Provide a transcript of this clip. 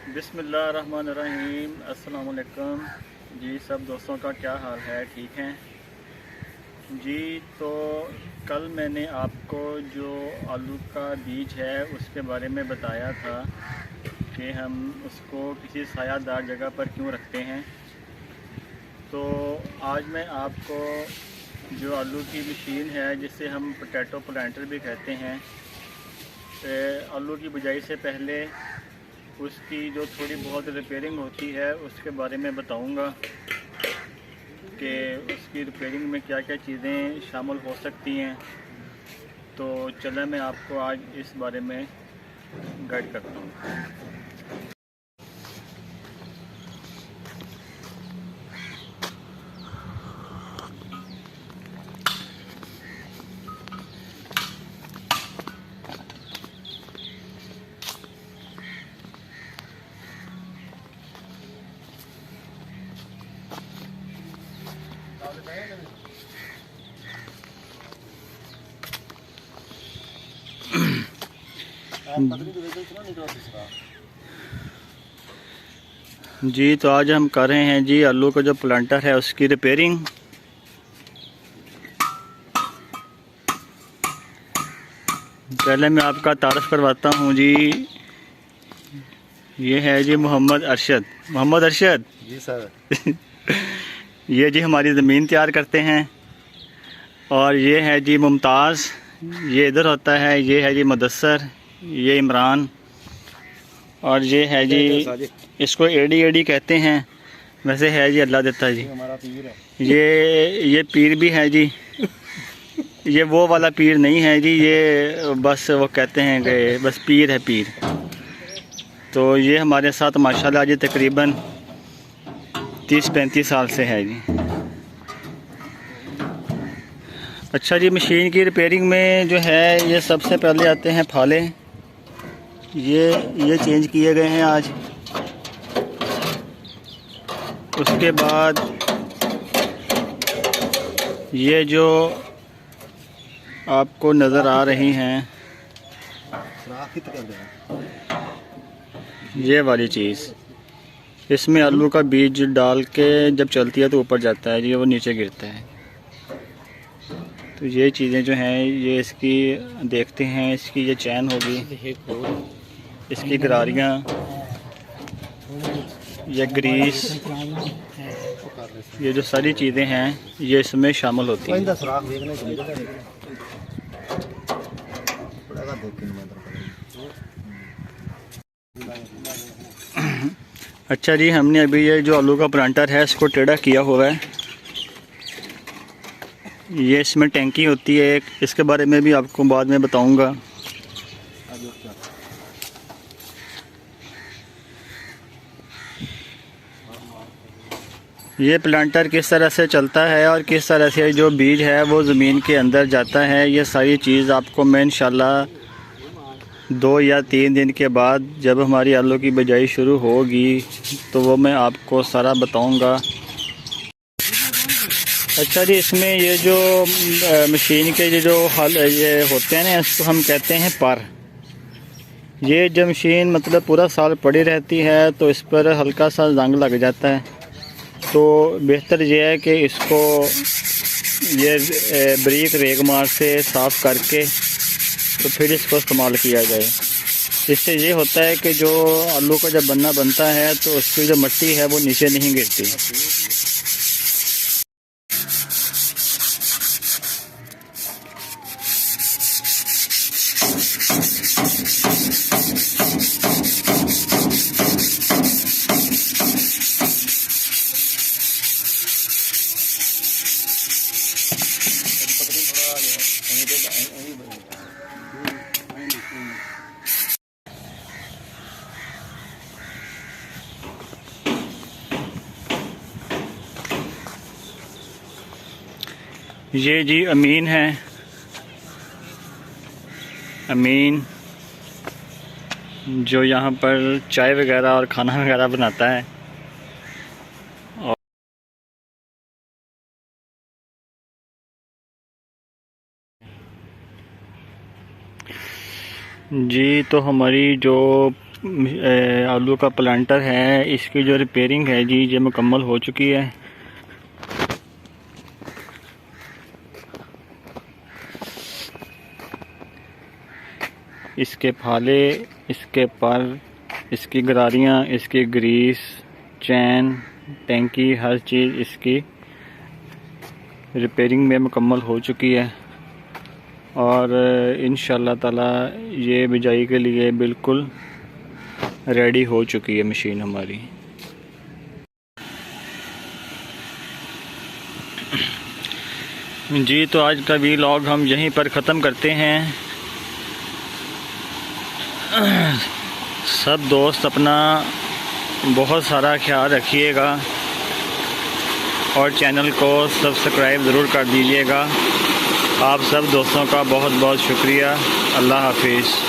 बिस्मिल्लाहिर्रहमानिर्रहीम। अस्सलाम वालेकुम जी। सब दोस्तों का क्या हाल है? ठीक हैं जी। तो कल मैंने आपको जो आलू का बीज है उसके बारे में बताया था कि हम उसको किसी सायादार जगह पर क्यों रखते हैं। तो आज मैं आपको जो आलू की मशीन है जिसे हम पोटैटो प्लांटर भी कहते हैं, आलू की बुआई से पहले उसकी जो थोड़ी बहुत रिपेयरिंग होती है उसके बारे में बताऊंगा कि उसकी रिपेयरिंग में क्या क्या चीज़ें शामिल हो सकती हैं। तो चलें मैं आपको आज इस बारे में गाइड करता हूँ। जी तो आज हम कर रहे हैं जी आलू का जो प्लांटर है उसकी रिपेयरिंग। पहले मैं आपका तारुफ करवाता हूँ जी। ये है जी मोहम्मद अरशद जी सर। ये जी हमारी ज़मीन तैयार करते हैं। और ये है जी मुमताज़, ये इधर होता है। ये है जी मुदस्सर, ये इमरान, और ये है जी, इसको एडी एडी कहते हैं। वैसे है जी अल्लाह देता जी। हमारा पीर है। ये पीर भी है जी। ये वो वाला पीर नहीं है जी, ये बस वो कहते हैं कि बस पीर है पीर। तो ये हमारे साथ माशाल्लाह जी तकरीबन 30-35 साल से है जी। अच्छा जी, मशीन की रिपेयरिंग में जो है ये सबसे पहले आते हैं फाले। ये चेंज किए गए हैं आज। उसके बाद ये जो आपको नज़र आ रही हैं ये वाली चीज़, इसमें आलू का बीज डाल के जब चलती है तो ऊपर जाता है जी, वो नीचे गिरता है। तो ये चीज़ें जो हैं ये इसकी देखते हैं। इसकी ये चैन होगी, इसकी गरारियाँ, ये ग्रीस, ये जो सारी चीज़ें हैं ये इसमें शामिल होती हैं। अच्छा जी, हमने अभी ये जो आलू का प्लांटर है इसको टेढ़ा किया हुआ है। ये इसमें टैंकी होती है एक, इसके बारे में भी आपको बाद में बताऊंगा। ये प्लांटर किस तरह से चलता है और किस तरह से जो बीज है वो ज़मीन के अंदर जाता है, ये सारी चीज़ आपको मैं इंशाल्लाह 2 या 3 दिन के बाद जब हमारी आलू की बिजाई शुरू होगी तो वो मैं आपको सारा बताऊंगा। अच्छा जी, इसमें ये जो मशीन के जो हल ये होते हैं ना, इसको हम कहते हैं पर। ये जब मशीन मतलब पूरा साल पड़ी रहती है तो इस पर हल्का सा जंग लग जाता है। तो बेहतर ये है कि इसको ये बारीक रेगमार से साफ़ करके तो फिर इसको इस्तेमाल किया जाए। इससे ये होता है कि जो आलू का जब बन्ना बनता है तो उसकी जो मिट्टी है वो नीचे नहीं गिरती। ये जी अमीन है, अमीन जो यहाँ पर चाय वगैरह और खाना वगैरह बनाता है। और जी तो हमारी जो आलू का प्लांटर है, इसकी जो रिपेयरिंग है जी ये मुकम्मल हो चुकी है। इसके फाले, इसके पर, इसकी गरारियाँ, इसकी ग्रीस, चैन, टैंकी, हर चीज़ इसकी रिपेयरिंग में मुकम्मल हो चुकी है और इंशाअल्लाह ताला ये बिजाई के लिए बिल्कुल रेडी हो चुकी है मशीन हमारी। जी तो आज का व्लॉग हम यहीं पर ख़त्म करते हैं। सब दोस्त अपना बहुत सारा ख्याल रखिएगा और चैनल को सब्सक्राइब ज़रूर कर दीजिएगा। आप सब दोस्तों का बहुत बहुत शुक्रिया। अल्लाह हाफिज़।